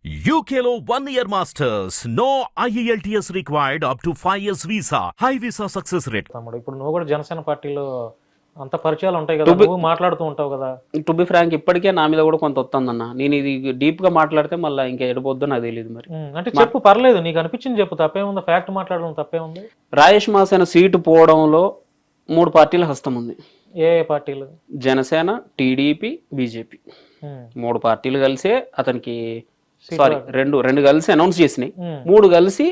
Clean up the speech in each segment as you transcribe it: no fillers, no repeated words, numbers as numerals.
UKLO 1 year masters. No IELTS required up to 5 years visa. High visa success rate. తమ్ముడు ఇప్పుడు నువ్వు కూడా జనసేన పార్టీలో అంత పరిచయాలు ఉంటాయి కదా, నువ్వు మాట్లాడుతూ ఉంటావు కదా. టు బి ఫ్రాంక్ ఇప్పటికే నా మీద కూడా కొంత వస్తుందన్న. నేను ఇది డీప్ గా మాట్లాడితే మళ్ళీ ఇంకా ఎడిపోద్దో నాకు తెలియదు. మరి అంటే చెప్పు, పర్లేదు, నీకు అనిపించింది చెప్పు, తప్పేముంది, ఫ్యాక్ట్ మాట్లాడడం తప్పేముంది. రాజేష్ మాసేన సీటు పోవడంలో 3 పార్టీల హస్తం ఉంది. ఏ పార్టీలు? జనసేన, టీడీపీ, బీజేపీ 3 పార్టీలు కలిసే అతనికి రెండు కలిసి అనౌన్స్ చేసినాయి. 3 కలిసి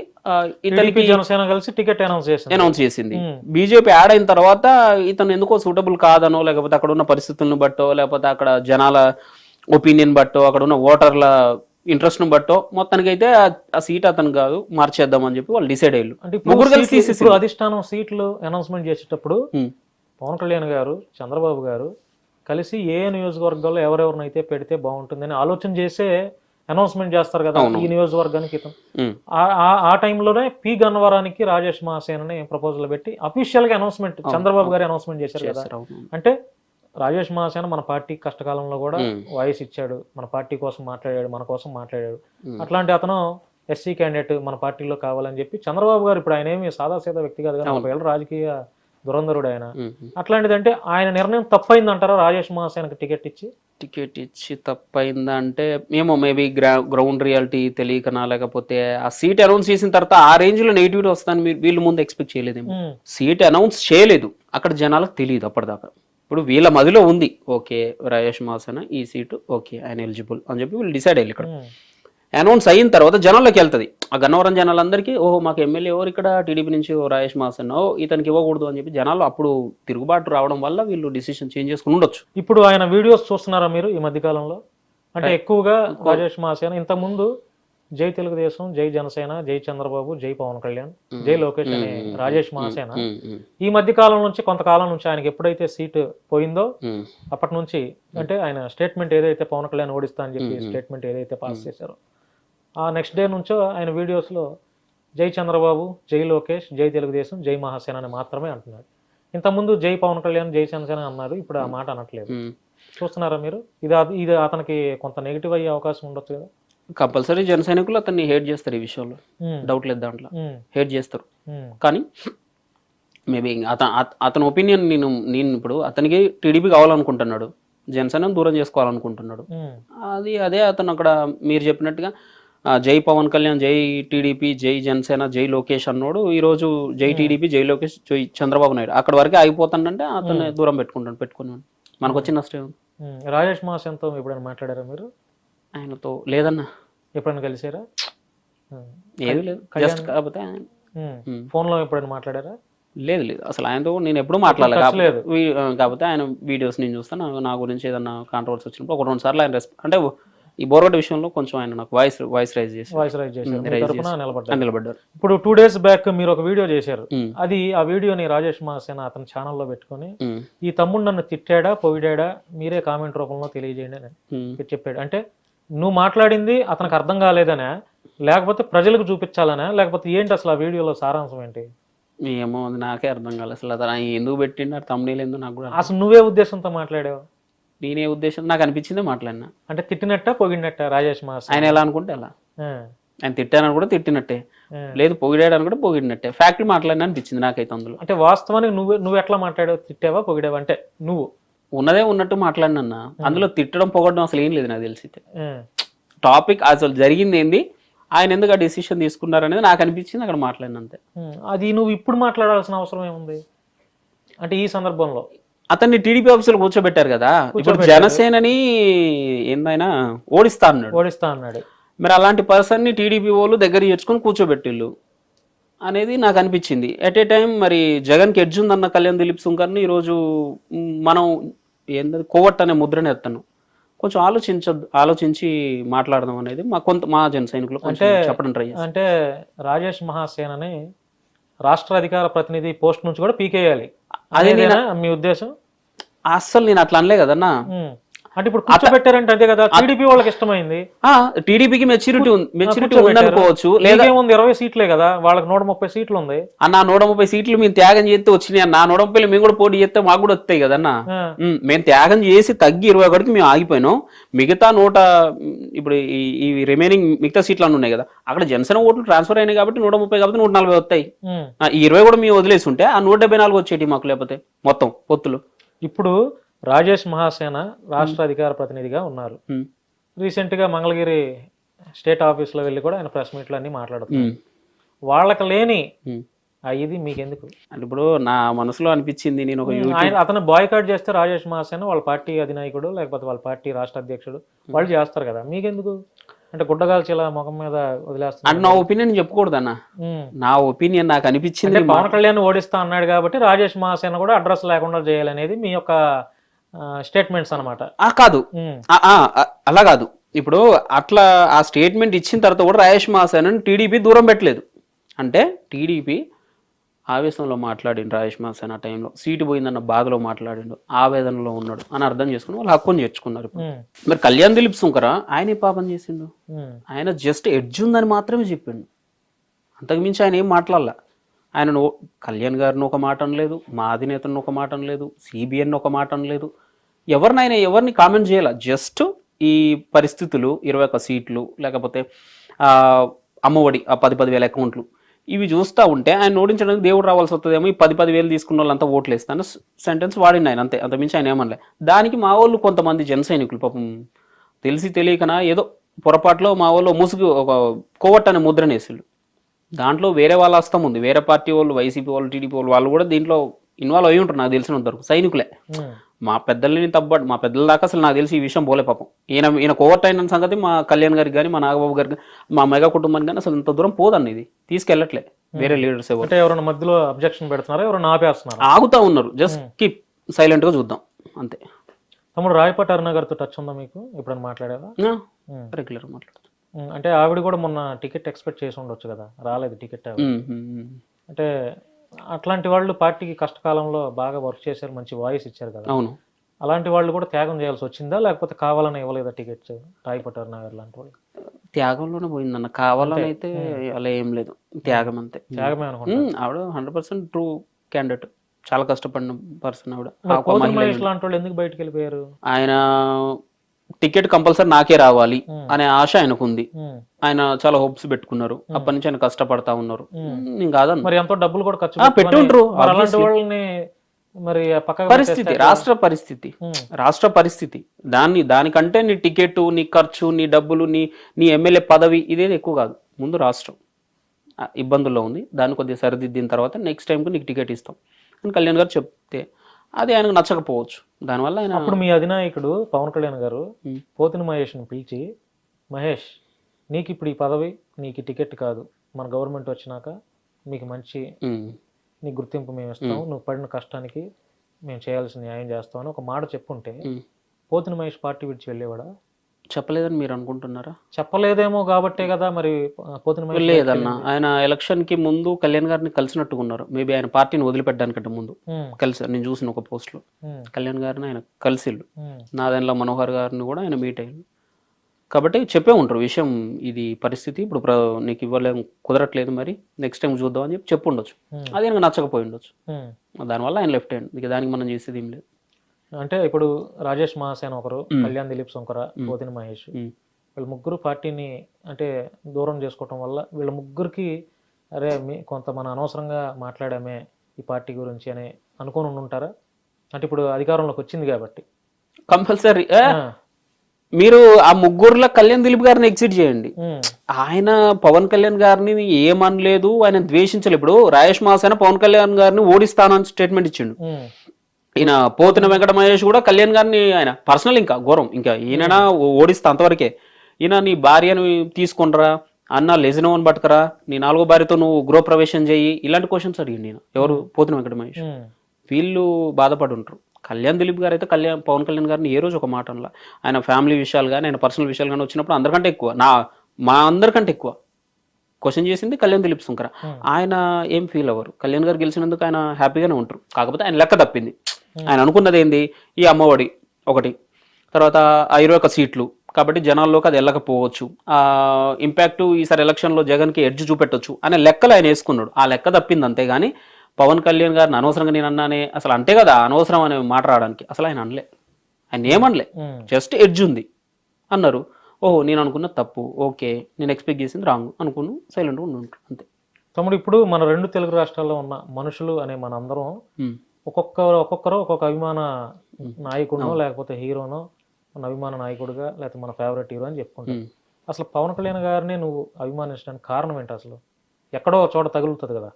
ఇతనికి జనసేన కలిసి టికెట్ అనౌన్స్ చేసింది. బీజేపీ యాడ్ అయిన తర్వాత ఇతను ఎందుకో సూటబుల్ కాదనో, లేకపోతే అక్కడ ఉన్న పరిస్థితులను బట్టో, లేకపోతే అక్కడ జనాల ఒపీనియన్ బట్టో, అక్కడ ఉన్న ఓటర్ల ఇంట్రెస్ట్ ను బట్టో మొత్తానికి అయితే ఆ సీట్ అతను కాదు, మార్చేద్దామని చెప్పి వాళ్ళు డిసైడ్ అయ్యారు. ముగ్గురు కలిసి తీసేసి అధిష్టానం సీట్లు అనౌన్స్మెంట్ చేసేటప్పుడు పవన్ కళ్యాణ్ గారు, చంద్రబాబు గారు కలిసి ఏ నియోజకవర్గాల్లో ఎవరెవరినైతే పెడితే బాగుంటుందని ఆలోచన చేసే అనౌన్స్మెంట్ చేస్తారు కదా ఈ నియోజకవర్గానికి. ఇతను ఆ టైంలోనే పి గన్నవరానికి రాజేష్ మహాసేనని ప్రపోజల్ పెట్టి అఫీషియల్ గా అనౌన్స్మెంట్ చంద్రబాబు గారు అనౌన్స్మెంట్ చేశారు కదా. అంటే రాజేష్ మహాసేన మన పార్టీ కష్టకాలంలో కూడా వాయిస్ ఇచ్చాడు, మన పార్టీ కోసం మాట్లాడాడు, మన కోసం మాట్లాడాడు. అట్లాంటి అతను ఎస్సీ క్యాండిడేట్ మన పార్టీలో కావాలని చెప్పి చంద్రబాబు గారు, ఇప్పుడు ఆయన ఏమి సాదాసీదా వ్యక్తి కాదు కదా, 40 ఏళ్ళ రాజకీయ దురంధరుడు ఆయన. అట్లాంటిదంటే ఆయన నిర్ణయం తప్పైంది అంటారా? రాజేష్ మహాసేనకి టికెట్ ఇచ్చి తప్పైందంటే ఏమో మేబీ గ్రౌండ్ రియాలిటీ తెలియకనా, లేకపోతే ఆ సీట్ అనౌన్స్ చేసిన తర్వాత ఆ రేంజ్ లో నెగిటివిటీ వస్తాను వీళ్ళు ముందు ఎక్స్పెక్ట్ చేయలేదేమో. సీట్ అనౌన్స్ చేయలేదు, అక్కడ జనాలకు తెలియదు అప్పటిదాకా. ఇప్పుడు వీళ్ళ మదిలో ఉంది, ఓకే రాజేష్ మహాసేన ఈ సీటు ఓకే ఆయన ఎలిజిబుల్ అని చెప్పి వీళ్ళు డిసైడ్ అయ్యారు. ఇక్కడ అనౌన్స్ అయిన తర్వాత జనాల్లోకి వెళ్తుంది. ఆ గన్నవరం జనాలందరికీ ఓహో మాకు ఎమ్మెల్యే ఎవరు ఇక్కడ టీడీపీ నుంచి రాజేష్ మహాసేన, ఇతనికి ఇవ్వకూడదు అని చెప్పి జనాలు అప్పుడు తిరుగుబాటు రావడం వల్ల వీళ్ళు డిసిషన్ చేంజ్ చేసుకుని ఉండొచ్చు. ఇప్పుడు ఆయన వీడియోస్ చూస్తున్నారా మీరు ఈ మధ్య కాలంలో? అంటే ఎక్కువగా రాజేష్ మహాసేన ఇంతకుముందు జై తెలుగుదేశం, జై జనసేన, జై చంద్రబాబు, జై పవన్ కళ్యాణ్, జై లోకేష్ అనే రాజేష్ మహాసేన ఈ మధ్య కాలం నుంచి కొంతకాలం నుంచి ఆయనకి ఎప్పుడైతే సీటు పోయిందో అప్పటి నుంచి అంటే ఆయన స్టేట్మెంట్ ఏదైతే పవన్ కళ్యాణ్ ఓడిస్తా అని చెప్పి స్టేట్మెంట్ ఏదైతే పాస్ చేశారో ఆ నెక్స్ట్ డే నుంచో ఆయన వీడియోస్లో జై చంద్రబాబు, జై లోకేష్, జై తెలుగుదేశం, జై మహాసేన అని మాత్రమే అంటున్నాడు. ఇంతకుముందు జై పవన్ కళ్యాణ్, జై జనసేన అన్నారు, ఇప్పుడు ఆ మాట అనట్లేదు. చూస్తున్నారా మీరు? ఇది అతనికి కొంత నెగిటివ్ అయ్యే అవకాశం ఉండొచ్చు కదా. కంపల్సరీ జన సైనికులు అతన్ని హేట్ చేస్తారు, ఈ విషయంలో డౌట్ లేదు, దాంట్లో హేట్ చేస్తారు. కానీ మేబీ అతని ఒపీనియన్ నేను ఇప్పుడు అతనికి టీడీపీ కావాలనుకుంటున్నాడు, జనసేన దూరం చేసుకోవాలనుకుంటున్నాడు. అదే అతను అక్కడ మీరు చెప్పినట్టుగా జై పవన్ కళ్యాణ్, జై టీడీపీ, జై జనసేన, జై లోకేష్ అన్నాడు. ఈ రోజు జై టీడీపీ, జై లోకేష్, జై చంద్రబాబు నాయుడు అక్కడ వరకే ఆగిపోతాడంటే అతన్ని దూరం పెట్టుకున్నాను. మనకు వచ్చిన నష్టం. రాజేష్ మహాసేనతో ఎప్పుడైనా మాట్లాడారా మీరు? ఆయనతో లేదన్నా. ఎప్పుడైనా కలిసారా? ఏది లేదు, జస్ట్ కాకపోతే ఫోన్ లో ఎప్పుడైనా మాట్లాడారా? లేదు అసలు ఆయనతో నేను ఎప్పుడు మాట్లాడలేదు. కాకపోతే ఆయన వీడియోస్ నేను చూస్తాను, నా గురించి ఏదన్నా కాంట్రవర్సీ వచ్చినప్పుడు 1-2 సార్లు ఆయన అంటే ఈ బోర్గడ్ విషయంలో కొంచెం ఆయన నాకు వాయిస్ రైజ్ చేశారు, నిలబడ్డారు. ఇప్పుడు 2 days బ్యాక్ మీరు ఒక వీడియో చేశారు, ఆ వీడియోని రాజేష్ మహాసేన అతని ఛానల్లో పెట్టుకొని ఈ తమ్ముడు నన్ను తిట్టాడా పొగిడాడా మీరే కామెంట్ రూపంలో తెలియజేయండి అని చెప్పాడు. అంటే నువ్వు మాట్లాడింది అతనికి అర్థం కాలేదనా, లేకపోతే ప్రజలకు చూపించాలనా, లేకపోతే ఏంటి అసలు ఆ వీడియోలో సారాంశం ఏంటి? ఏమో నాకే అర్థం కాలేదు అసలు. అతను ఎందుకు పెట్టిండు తమ్ముడేలు ఏందో నాకు కూడా. అసలు నువ్వే ఉద్దేశంతో మాట్లాడావు? నేనే ఉద్దేశం నాకు అనిపించిందే మాట్లాడినా. అంటే తిట్టినట్ట పొగిడినట్ట రాజేష్ మహాసేన? ఆయన ఎలా అనుకుంటే అలా. ఆయన తిట్టానని కూడా తిట్టినట్టే, లేదు పొగిడాడని కూడా పొగిడినట్టే. ఫ్యాక్టరీ మాట్లాడినా అనిపించింది నాకైతే అందులో. అంటే వాస్తవానికి నువ్వు ఎట్లా మాట్లాడావు? తిట్టావా పొగిడావా? అంటే నువ్వు ఉన్నదే ఉన్నట్టు మాట్లాడినన్నా, అందులో తిట్టడం పొగడడం అసలు ఏం లేదు నాకు తెలిసి. టాపిక్ అసలు జరిగింది ఏంది, ఆయన ఎందుకు ఆ డెసిషన్ తీసుకున్నారనేది నాకు అనిపించింది, అక్కడ మాట్లాడిన అంతే. అది నువ్వు ఇప్పుడు మాట్లాడాల్సిన అవసరం ఏముంది? అంటే ఈ సందర్భంలో అతన్ని టీడీపీ ఆఫీసులో కూర్చోబెట్టారు కదా, ఇప్పుడు జనసేనని ఏందైనా ఓడిస్తా అన్నాడు. మరి అలాంటి పర్సన్ ని టీడీపీ వాళ్ళు దగ్గర చేర్చుకొని కూర్చోబెట్టిళ్ళు అనేది నాకు అనిపించింది. ఎట్ ఏ టైం మరి జగన్కి ఎడ్జ్ ఉందన్న కళ్యాణ్ దిలీప్ సుంకర్ని ఈరోజు మనం ఏంటది కోవట్ అనే ముద్రని ఎత్తాను. కొంచెం ఆలోచించి మాట్లాడదాం అనేది మా జన సైనికులు చెప్పడం ట్రై చేస్తాను. అంటే రాజేష్ మహాసేనని రాష్ట్ర అధికార ప్రతినిధి పోస్ట్ నుంచి కూడా పీకేయాలి, అదే మీ ఉద్దేశం? అస్సలు నేను అట్లా అనలే కదన్నా. అంటే ఇప్పుడు కూర్చోబెట్టారంటే అదే కదా టీడీపీ వాళ్ళకి ఇష్టమైంది. టీడీపీకి మెచ్యూరిటీ ఉందనుకోవచ్చు. లేదా ఉంది 20 సీట్లే కదా, వాళ్ళకి 130 సీట్లు ఉంది. అన్న 130 సీట్లు మేము త్యాగం చేస్తే వచ్చినాయి అన్న. 130 మేము కూడా పోటీ చేస్తే మాకు కూడా వస్తాయి కదన్నా. మేము త్యాగం చేసి తగ్గి 21కి మేము ఆగిపోయినాం. మిగతా ఇప్పుడు ఈ రిమైనింగ్ మిగతా సీట్లు అన్నీ ఉన్నాయి కదా, అక్కడ జనసేన ఓట్లు ట్రాన్స్ఫర్ అయినాయి కాబట్టి 130 కాబట్టి 140 వస్తాయి. ఈ 20 కూడా మేము వదిలేసి ఉంటే ఆ 174 వచ్చేటి మాకు, లేకపోతే మొత్తం పొత్తులు. ఇప్పుడు రాజేష్ మహాసేన రాష్ట్ర అధికార ప్రతినిధిగా ఉన్నారు. రీసెంట్ గా మంగళగిరి స్టేట్ ఆఫీస్ లో వెళ్ళి కూడా ఆయన ప్రెస్ మీట్లు అన్ని మాట్లాడుతున్నారు. వాళ్ళకి లేని ఇది మీకెందుకు అంటే ఇప్పుడు నా మనసులో అనిపించింది, నేను ఒక అతను బాయ్కాట్ చేస్తే రాజేష్ మహాసేన వాళ్ళ పార్టీ అధినాయకుడు లేకపోతే వాళ్ళ పార్టీ రాష్ట్ర అధ్యక్షుడు వాళ్ళు చేస్తారు కదా, మీకెందుకు అంటే గుడ్డగాల్చి ఇలా ముఖం మీద వదిలేస్తారు అంటే నా ఒపీనియన్ చెప్పకూడదన్న. నా ఒపీనియన్ నాకు అనిపించింది, పవన్ కళ్యాణ్ ఓడిస్తా అన్నాడు కాబట్టి రాజేష్ మహాసేన కూడా అడ్రస్ లేకుండా చేయాలనేది మీ యొక్క స్టేట్మెంట్స్ అనమాట. కాదు, అలా కాదు. ఇప్పుడు అట్లా ఆ స్టేట్మెంట్ ఇచ్చిన తర్వాత కూడా రాజేష్ మహాసేనని టీడీపీ దూరం పెట్టలేదు. అంటే టీడీపీ ఆవేశంలో మాట్లాడిండు, రాజేష్ మహాసేన ఆ టైంలో సీటు పోయిందన్న బాధలో మాట్లాడిండు, ఆవేదనలో ఉన్నాడు అని అర్థం చేసుకుని వాళ్ళు హక్కుని చేర్చుకున్నారు. మరి కళ్యాణ్ దిలీప్ సుంకర ఆయన ఏ పాపం చేసిండు? ఆయన జస్ట్ ఎడ్జ్ ఉందని మాత్రమే చెప్పిండు, అంతకుమించి ఆయన ఏం మాట్లాడాల. ఆయన కళ్యాణ్ గారిని ఒక మాట అనలేదు, మా అధినేతను ఒక మాట అనలేదు, సిబిఎన్ ఒక మాట అనలేదు, ఎవరిని కామెంట్ చేయాల. జస్ట్ ఈ పరిస్థితులు 21 సీట్లు లేకపోతే అమ్మఒడి ఆ 10,000 అకౌంట్లు ఇవి చూస్తూ ఉంటే ఆయన ఓడించడానికి దేవుడు రావాల్సి వస్తుందేమో, ఈ 10,000 తీసుకున్న వాళ్ళంతా ఓట్లు వేస్తాను సెంటెన్స్ వాడింది ఆయన, అంతే. అంతమించి ఆయన ఏమనలే. దానికి మా వాళ్ళు కొంతమంది జన సైనికులు పాపం తెలిసి తెలియకనా ఏదో పొరపాటులో మా వాళ్ళు ముసుగు ఒక కోవట్ అనే ముద్రనేసిళ్ళు. దాంట్లో వేరే వాళ్ళ హస్తం ఉంది, వేరే పార్టీ వాళ్ళు, వైసీపీ వాళ్ళు, టీడీపీ వాళ్ళు కూడా దీంట్లో ఇన్వాల్వ్ అయ్యి ఉంటారు నాకు తెలిసినంత వరకు. సైనికులే మా పెద్దల్ని మా పెద్దల దాకా అసలు నాకు తెలిసి ఈ విషయం పోలే పాపం. ఈయన కోవర్ట్ అయిన సంగతి మా కళ్యాణ్ గారికి కానీ, మా నాగబాబు గారికి, మా మెగా కుటుంబానికి కానీ అసలు ఇంత దూరం పోదండి, ఇది తీసుకెళ్ళట్లే వేరే లీడర్స్ ఎవరు. ఎవరైనా మధ్యలో అబ్జెక్షన్ పెడుతున్నారా, ఎవరైనా ఆపేస్తున్నారు, ఆగుతా ఉన్నారు, జస్ట్ కీప్ సైలెంట్ గా చూద్దాం అంతే. తమ్ముడు రాయపాటి అరుణ గారితో టచ్ ఉందా మీకు? ఎప్పుడైనా మాట్లాడారా? రెగ్యులర్ మాట్లాడుతాం. అంటే ఆవిడ కూడా మొన్న టికెట్ ఎక్స్పెక్ట్ చేసి ఉండొచ్చు కదా, రాలేదు టికెట్. అంటే అట్లాంటి వాళ్ళు పార్టీకి కష్టకాలంలో బాగా వర్క్ చేశారు, మంచి వాయిస్ ఇచ్చారు కదా. అవును, అలాంటి వాళ్ళు కూడా త్యాగం చేయాల్సి వచ్చిందా, లేకపోతే కావాలని ఇవ్వలేదా టికెట్స్ రాయపాటి అరుణ గారు లాంటి వాళ్ళు? త్యాగంలోనే పోయిందన్న, కావాలని అయితే అలా ఏం లేదు, త్యాగం అంతే. త్యాగమే అనుకుంటా. ఆవిడ 100% ట్రూ క్యాండిడేట్, చాలా కష్టపడిన పర్సన్ ఆవిడ. లాంటి వాళ్ళు ఎందుకు బయటకు వెళ్ళిపోయారు? ఆయన టికెట్ కంపల్సరీ నాకే రావాలి అనే ఆశ ఆయనకు ఉంది, ఆయన చాలా హోప్స్ పెట్టుకున్నారు, అప్పటి నుంచి ఆయన కష్టపడతా ఉన్నారు. కాదన్న మరి ఎంతో డబ్బులు కూడా ఖర్చు పెట్టుండ్రు. మరి పరిస్థితి, రాష్ట్ర పరిస్థితి దానికంటే నీ టికెట్, నీ ఖర్చు, నీ డబ్బులు, నీ ఎమ్మెల్యే పదవి ఇదేది ఎక్కువ కాదు. ముందు రాష్ట్రం ఇబ్బందుల్లో ఉంది, దాన్ని కొద్దిగా సరిదిద్దిన తర్వాత నెక్స్ట్ టైంకి నీకు టికెట్ ఇస్తాం అని కళ్యాణ్ గారు చెప్తే అది ఆయనకు నచ్చకపోవచ్చు. దానివల్ల ఆయన అప్పుడు మీ అధినాయకుడు పవన్ కళ్యాణ్ గారు పోతిన మహేష్ని పిలిచి, మహేష్ నీకు ఇప్పుడు ఈ పదవి, నీకు టికెట్ కాదు, మన గవర్నమెంట్ వచ్చినాక మీకు మంచి నీ గుర్తింపు మేము ఇస్తాం, నువ్వు పడిన కష్టానికి మేము చేయాల్సిన న్యాయం చేస్తాం అని ఒక మాట చెప్పుంటే పోతిన మహేష్ పార్టీ విడిచి వెళ్ళేవాడా? చెప్పలేదని మీరు అనుకుంటున్నారా? చెప్పలేదేమో కాబట్టే కదా మరి పోతిన మహేష్. లేదన్న, ఆయన ఎలక్షన్ కి ముందు కళ్యాణ్ గారిని కలిసినట్టుగా ఉన్నారు. మేబీ ఆయన పార్టీని వదిలిపెట్టడానికంటే ముందు కలిసి, నేను చూసిన ఒక పోస్ట్ లో కళ్యాణ్ గారిని ఆయన కలిసిళ్ళు. నాదెండ్ల మనోహర్ గారిని కూడా ఆయన మీట్ అయ్యారు. కాబట్టి చెప్పే ఉంటారు విషయం, ఇది పరిస్థితి, ఇప్పుడు నీకు ఇవ్వలేము, కుదరట్లేదు, మరి నెక్స్ట్ టైం చూద్దాం అని చెప్పి ఉండొచ్చు. అది ఆయనకు నచ్చకపోయి ఉండొచ్చు, దానివల్ల ఆయన లెఫ్ట్ హ్యాండ్. ఇక దానికి మనం చేసేది ఏం లేదు. అంటే ఇప్పుడు రాజేష్ మహాసేన ఒకరు, కళ్యాణ్ దిలీప్ సుంకర, పోతిన మహేష్, వీళ్ళ ముగ్గురు పార్టీని అంటే దూరం చేసుకోవటం వల్ల వీళ్ళ ముగ్గురికి అరే కొంత మన అనవసరంగా మాట్లాడామే ఈ పార్టీ గురించి అని అనుకోని ఉంటారా? అంటే ఇప్పుడు అధికారంలోకి వచ్చింది కాబట్టి కంపల్సరీ మీరు ఆ ముగ్గురులో కళ్యాణ్ దిలీప్ గారిని ఎగ్జిట్ చేయండి. ఆయన పవన్ కళ్యాణ్ గారిని ఏమనలేదు, ఆయన ద్వేషించలేదు. ఇప్పుడు రాజేష్ మహాసేన పవన్ కళ్యాణ్ గారిని ఓడిస్తానని స్టేట్మెంట్ ఇచ్చిండు. ఈయన పోతిన వెంకట మహేష్ కూడా కళ్యాణ్ గారిని ఆయన పర్సనల్ ఇంకా ఘోరం, ఇంకా ఈయన ఓడిస్తా అంతవరకే. ఈయన నీ భార్యను తీసుకుంటరా అన్న, లెజినోని పట్టుకరా, నీ 4వ భార్యతో నువ్వు గృహప్రవేశం చేయి, ఇలాంటి క్వశ్చన్స్ అడిగింది నేను. ఎవరు? పోతిన వెంకట మహేష్. వీళ్ళు బాధపడి ఉంటారు. కళ్యాణ్ దిలీప్ గారు అయితే పవన్ కళ్యాణ్ గారిని ఏ రోజు ఒక మాట అనలా. ఆయన ఫ్యామిలీ విషయాలు కానీ, ఆయన పర్సనల్ విషయాలు కానీ వచ్చినప్పుడు అందరికంటే ఎక్కువ, మా అందరికంటే ఎక్కువ క్వశ్చన్ చేసింది కళ్యాణ్ దిలీప్ సుంకర. ఆయన ఏం ఫీల్ అవ్వరు, కళ్యాణ్ గారు గెలిచినందుకు ఆయన హ్యాపీగానే ఉంటారు. కాకపోతే ఆయన లెక్క తప్పింది. ఆయన అనుకున్నది ఏంది, ఈ అమ్మఒడి ఒకటి, తర్వాత ఆ 21 సీట్లు కాబట్టి జనాల్లోకి అది వెళ్ళకపోవచ్చు, ఆ ఇంపాక్ట్ ఈసారి ఎలక్షన్లో జగన్కి ఎడ్జ్ చూపెట్టొచ్చు అనే లెక్కలు ఆయన వేసుకున్నాడు. ఆ లెక్క తప్పింది అంతేగాని పవన్ కళ్యాణ్ గారిని అనవసరంగా నేను అన్నానే అసలు అంటే కదా అనవసరం అనే మాట రావడానికి అసలు ఆయన అనలే, ఆయన ఏమనలే, జస్ట్ ఎడ్జ్ ఉంది అన్నారు. ఓహో నేను అనుకున్న తప్పు, ఓకే నేను ఎక్స్పెక్ట్ చేసింది రాంగ్ అనుకున్నాను, సైలెంట్గా ఉండు అంతే. తమ్ముడు ఇప్పుడు మన 2 తెలుగు రాష్ట్రాల్లో ఉన్న మనుషులు అనే మనందరం ఒక్కొక్కరు ఒక్కొక్క అభిమాన నాయకుడినో లేకపోతే హీరోనో మన అభిమాన నాయకుడిగా లేకపోతే మన ఫేవరెట్ హీరో అని చెప్పుకుంటాం. అసలు పవన్ కళ్యాణ్ గారిని నువ్వు అభిమానించడానికి కారణం ఏంటి? అసలు ఎక్కడో ఒక చోట తగులుతుంది కదా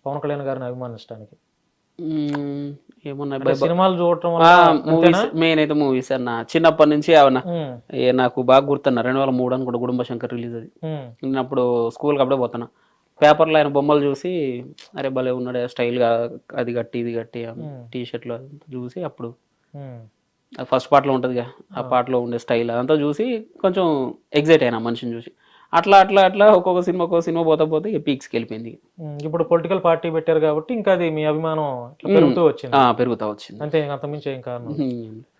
పవన్ కళ్యాణ్ గారిని అభిమానించడానికి. ఏమన్నా సినిమాలు చూడటం మెయిన్ అయితే మూవీస్ అన్న చిన్నప్పటి నుంచి అవునా నాకు బాగా గుర్తున్నా 2003 అని కూడా గుడుంబ శంకర్ రిలీజ్ అది. నేను అప్పుడు స్కూల్కి అప్పుడే పోతున్నా, పేపర్లో ఆయన బొమ్మలు చూసి అరే భలే ఉన్నాడు స్టైల్గా అది కట్టి ఇది కట్టి టీ షర్ట్లు చూసి అప్పుడు ఫస్ట్ పార్ట్లో ఉంటుందిగా ఆ పాటలో ఉండే స్టైల్ అదంతా చూసి కొంచెం ఎగ్జైట్ అయినా మనిషిని చూసి. అట్లా అట్లా అట్లా ఒక్కొక్క సినిమా పోతా పోతే పీక్స్కి వెళ్ళిపోయింది. ఇప్పుడు పొలిటికల్ పార్టీ పెట్టారు కాబట్టి ఇంకా అది మీ అభిమానం పెరుగుతూ వచ్చింది అంతే, అంతమించి ఏం కారణం.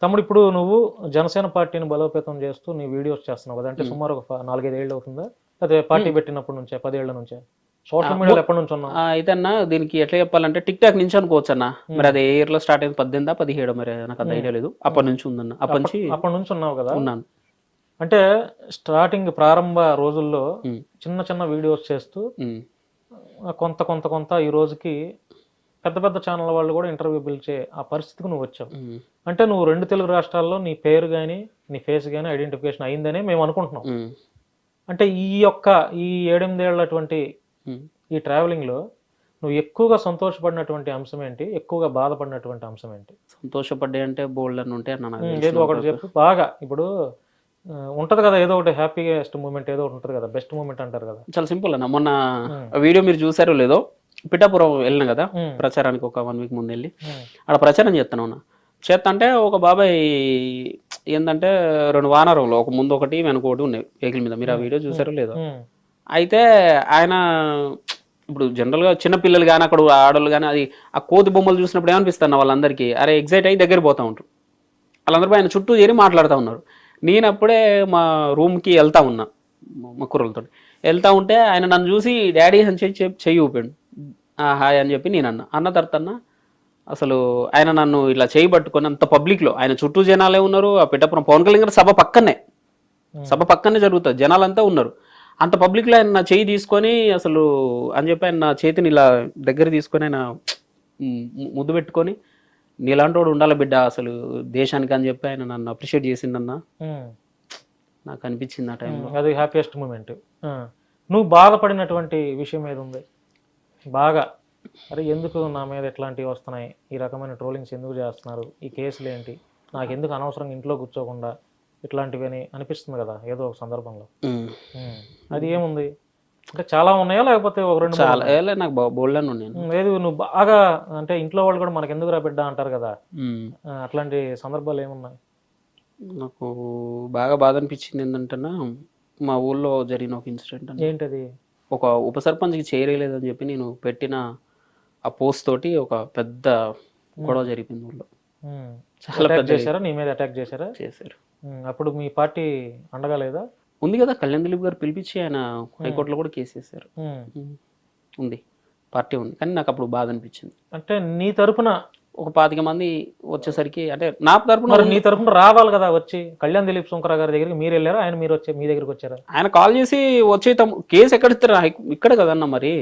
తమ్ముడు ఇప్పుడు నువ్వు జనసేన పార్టీని బలోపేతం చేస్తూ నీ వీడియోస్ చేస్తున్నావు కదా, అంటే సుమారు ఒక 4-5 ఏళ్ళు అవుతుందా? అదే పార్టీ పెట్టినప్పటి నుంచే 10 ఏళ్ల నుంచే? సోషల్ మీడియాలో ఎప్పటి నుంచి ఉన్నావు? అయితే అన్న దీనికి ఎట్లా చెప్పాలంటే టిక్ టాక్ నుంచి అనుకోవచ్చు అన్న. మరి అది ఏ ఇయర్ లో స్టార్ట్ అయింది 18-17 మరి నాకు అంత ఐడియా లేదు. అప్పటి నుంచి ఉందన్న, అప్పటి నుంచి ఉన్నావు కదా? ఉన్నాను. అంటే స్టార్టింగ్ ప్రారంభ రోజుల్లో చిన్న చిన్న వీడియోస్ చేస్తూ కొంత ఈ రోజుకి పెద్ద పెద్ద ఛానల్ వాళ్ళు కూడా ఇంటర్వ్యూ పిలిచే ఆ పరిస్థితికి నువ్వు వచ్చావు. అంటే నువ్వు 2 తెలుగు రాష్ట్రాల్లో నీ పేరు కానీ నీ ఫేస్ కానీ ఐడెంటిఫికేషన్ అయిందనే మేము అనుకుంటున్నాం. అంటే ఈ 7-8 ఏళ్ళటువంటి ఈ ట్రావెలింగ్ లో నువ్వు ఎక్కువగా సంతోషపడినటువంటి అంశం ఏంటి, ఎక్కువగా బాధపడినటువంటి అంశం ఏంటి? సంతోషపడ్డా అంటే బోల్డ్ అని ఉంటే ఏదో ఒకటి చెప్పు. బాగా ఇప్పుడు ఉంటది కదా ఏదో ఒకటి హ్యాపీయెస్ట్ మూమెంట్ ఏదో ఒకటి ఉంటది కదా, బెస్ట్ మూమెంట్ అంటారు కదా. చాలా సింపుల్ అన్న, మొన్న వీడియో మీరు చూసారో లేదో పిఠాపురం వెళ్ళిన కదా ప్రచారానికి, ఒక 1 వీక్ ముందు వెళ్ళి అక్కడ ప్రచారం చేస్తాను అన్న. చేస్తా ఒక బాబాయ్ ఏంటంటే 2 వానరంలో ఒక ముందు ఒకటి వెనకొకటి ఉన్నాయి వెహికల్ మీద, మీరు ఆ వీడియో చూసారో లేదో. అయితే ఆయన ఇప్పుడు జనరల్గా చిన్నపిల్లలు కానీ అక్కడ ఆడవాళ్ళు కానీ అది ఆ కోతి బొమ్మలు చూసినప్పుడు ఏమనిపిస్తున్నా వాళ్ళందరికీ అరే ఎగ్జైట్ అయ్యి దగ్గర పోతూ ఉంటారు. వాళ్ళందరూ ఆయన చుట్టూ చేరి మాట్లాడుతూ ఉన్నారు. నేను అప్పుడే మా రూమ్కి వెళ్తా ఉన్నా మా కుర్రలతో వెళ్తా ఉంటే ఆయన నన్ను చూసి డాడీ అని చెయ్యి ఊపాడు, హాయ్ అని చెప్పి నేను అన్న తర్వాత అసలు ఆయన నన్ను ఇలా చేయి పట్టుకొని అంత పబ్లిక్లో ఆయన చుట్టూ జనాలే ఉన్నారు. ఆ పిఠాపురం పవన్ కళ్యాణ్ గారి సభ పక్కనే జరుగుతుంది, జనాలంతా ఉన్నారు. అంత పబ్లిక్లో ఆయన నా చేయి తీసుకొని అసలు అని చెప్పి ఆయన నా చేతిని ఇలా దగ్గర తీసుకొని ఆయన ముద్దు పెట్టుకొని నీలాంటి వాడు ఉండాలి బిడ్డ అసలు దేశానికి అని చెప్పి ఆయన నన్ను అప్రిషియేట్ చేసిండన్న. నాకు అనిపించింది ఆ టైంలో అది హ్యాపీయెస్ట్ మూమెంట్. నువ్వు బాధపడినటువంటి విషయం ఏది ఉంది బాగా? అరే ఎందుకు నా మీద ఇట్లాంటివి వస్తున్నాయి, ఈ రకమైన ట్రోలింగ్స్ ఎందుకు చేస్తున్నారు, ఈ కేసులు ఏంటి, నాకు ఎందుకు అనవసరంగా ఇంట్లో కూర్చోకుండా ఇట్లాంటివి అని అనిపిస్తుంది కదా ఏదో ఒక సందర్భంలో. అది ఏముంది అంటే చాలా ఉన్నాయా లేకపోతే 1-2? చాలా నాకు బోల్డ్ అని ఉన్నాయి. ఏది నువ్వు బాగా అంటే ఇంట్లో వాళ్ళు కూడా మనకు ఎందుకు రా బిడ్డ అంటారు కదా, అట్లాంటి సందర్భాలు ఏమున్నాయి? నాకు బాగా బాధ అనిపించింది ఏంటంటే మా ఊళ్ళో జరిగిన ఒక ఇన్సిడెంట్. ఏంటది? ఒక ఉప సర్పంచ్కి చేయలేదని చెప్పి నేను పెట్టిన ఆ పోస్ట్ తోటి ఒక పెద్ద గొడవ జరిగింది ఊళ్ళో. చాలా పెద్ద చేశారా, నీ మీద అటాక్ చేశారా? చేశారు. అప్పుడు మీ పార్టీ అండగా లేదా? ఉంది కదా, కళ్యాణ్ దిలీప్ గారు పిలిపించి ఆయన హైకోర్టులో కూడా కేసు వేశారు. ఉంది, పార్టీ ఉంది. కానీ నాకు అప్పుడు బాధ అనిపించింది. అంటే నీ తరపున ఒక 25 మంది వచ్చేసరికి అంటే నా తరపున నీ తరపున రావాలి కదా వచ్చి. కళ్యాణ్ దిలీప్ సుంకరా గారి దగ్గరికి మీరు వెళ్ళారా, ఆయన మీరు వచ్చి మీ దగ్గరికి వచ్చారా? ఆయన కాల్ చేసి వచ్చే కేసు ఎక్కడ ఇస్తారు, ఇక్కడ కదన్నా. మరి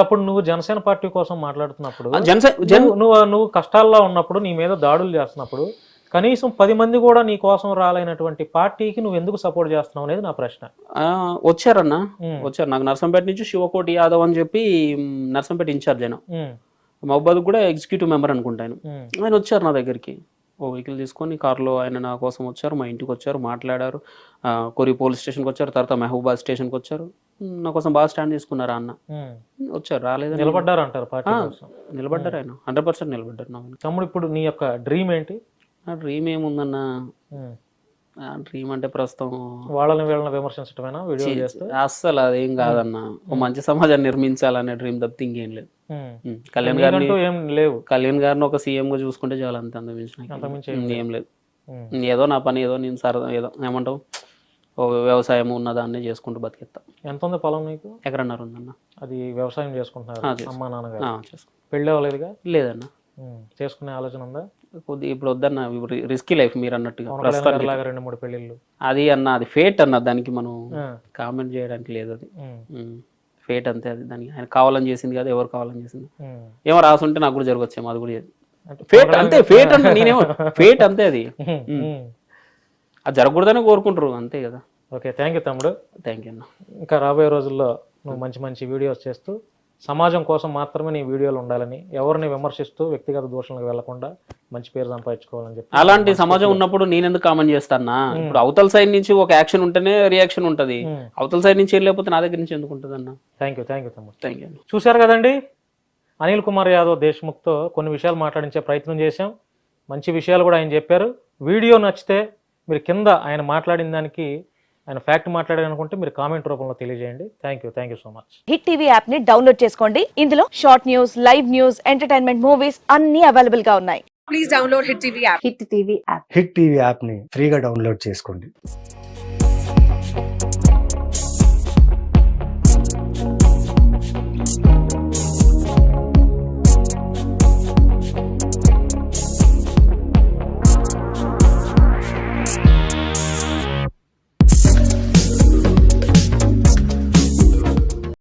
అప్పుడు నువ్వు జనసేన పార్టీ కోసం మాట్లాడుతున్నప్పుడు, నువ్వు కష్టాల్లో ఉన్నప్పుడు, నీ మీద దాడులు చేస్తున్నప్పుడు కనీసం 10 మంది కూడా నీ కోసం రాలైనటువంటి పార్టీకి నువ్వు ఎందుకు సపోర్ట్ చేస్తున్నావు అనేది నా ప్రశ్న. వచ్చారన్నా, వచ్చారు. నాకు నర్సంపేట నుంచి శివకోటి యాదవ్ అని చెప్పి నర్సంపేట ఇన్ఛార్జ్ అయినా, మహబాద్ కూడా ఎగ్జిక్యూటివ్ మెంబర్ అనుకుంటాను. ఆయన వచ్చారు నా దగ్గరికి, ఓ వెహికల్ తీసుకొని కార్లో ఆయన నా కోసం వచ్చారు, మా ఇంటికి వచ్చారు, మాట్లాడారు. కొరి పోలీస్ స్టేషన్కి వచ్చారు, తర్వాత మహబూబాద్ స్టేషన్కి వచ్చారు. నా కోసం బాగా స్టాండ్ తీసుకున్నారా అన్న. వచ్చారు, రాలేదు, నిలబడ్డారు అంటారు పార్టీ కోసం. నిలబడ్డారు, ఆయన 100% నిలబడ్డారు. తమ్ముడు ఇప్పుడు నీ యొక్క డ్రీమ్ ఏంటి? నా డ్రీమ్ ఏముందన్న, డ్రీమ్ అంటే ప్రస్తుతం వాళ్ళని విమర్శించడమేనా వీడియో చేస్తే? అస్సలు అదేం కాదన్న, ఒక మంచి సమాజాన్ని నిర్మించాలనే డ్రీమ్ తప్పితే ఇంకేం లేదు. కళ్యాణ్ గారిని ఏం లేవు. కళ్యాణ్ గారిని ఒక సీఎం గా చూసుకుంటే చాలా, అంత అంతమించిన ఏం లేదు. ఏదో నా పని ఏదో నేను సరదా ఏదో ఏమంటావు ఓ వ్యవసాయం ఉన్నదాన్ని చేసుకుంటూ బతికేస్తా. ఎంత ఉంది పొలం నీకు? ఎకరన్నర ఉందన్న. అది వ్యవసాయం చేసుకుంటున్నారు అమ్మా నాన్నగారు? చేసుకో. పెళ్ళి అవ్వలేదుగా? లేదన్న. చేసుకునే ఆలోచన ఉందా? కొద్ది ఇప్పుడు వద్దన్న, ఇప్పుడు రిస్కీ లైఫ్ మీరు అన్నట్టుగా లాగా ప్రస్తుతానికి 2-3 పెళ్ళిళ్ళు. అది అన్న, అది ఫేట్ అన్న, దానికి మనం కామెంట్ చేయడానికి లేదు. అది ఫేట్ అంతే, అది దానికి ఆయన కావాలని చేసింది కాదు, ఎవరు కావాలని చేసింది. ఏమో రాసుంటే నాకు కూడా జరగచ్చేమో, అది కూడా ఫేట్ అంతే. ఫేట్ అన్న, నేనేమో ఫేట్ అంతే, అది అది జరగకూడదని కోరుకుంటారు అంతే కదా. ఓకే, థ్యాంక్ యూ తమ్ముడు. థ్యాంక్ యూ అన్న. ఇంకా రాబోయే రోజుల్లో నువ్వు మంచి మంచి వీడియోస్ చేస్తూ సమాజం కోసం మాత్రమే నీ వీడియోలు ఉండాలని, ఎవరిని విమర్శిస్తూ వ్యక్తిగత దూషణలకు వెళ్లకుండా మంచి పేరు సంపాదించుకోవాలని చెప్పి. అలాంటి సమాజం ఉన్నప్పుడు నేను ఎందుకు కామెంట్ చేస్తానా? ఇప్పుడు అవతల సైడ్ నుంచి ఒక యాక్షన్ ఉంటేనే రియాక్షన్ ఉంటది, అవతల సైడ్ నుంచి వెళ్ళిపోతే నా దగ్గర నుంచి ఎందుకు ఉంటుంది అన్న? థ్యాంక్ యూ తమ్ముడు. Thank you. చూశారు కదండి, అనిల్ కుమార్ యాదవ్ దేశ్ముఖ్తో కొన్ని విషయాలు మాట్లాడించే ప్రయత్నం చేశాం. మంచి విషయాలు కూడా ఆయన చెప్పారు. వీడియో నచ్చితే మీరు కింద ఆయన మాట్లాడిన దానికి ఆయన ఫ్యాక్ట్ మాట్లాడారనుకుంటే మీరు కామెంట్ రూపంలో తెలియజేయండి. Thank you so much. Hit TV app ని డౌన్లోడ్ చేసుకోండి. ఇందులో short news, live news, entertainment movies అన్ని అవైలబుల్ గా ఉన్నాయి. Please download Hit TV app. Hit TV app. Hit TV యాప్ని ఫ్రీగా డౌన్లోడ్ చేసుకోండి.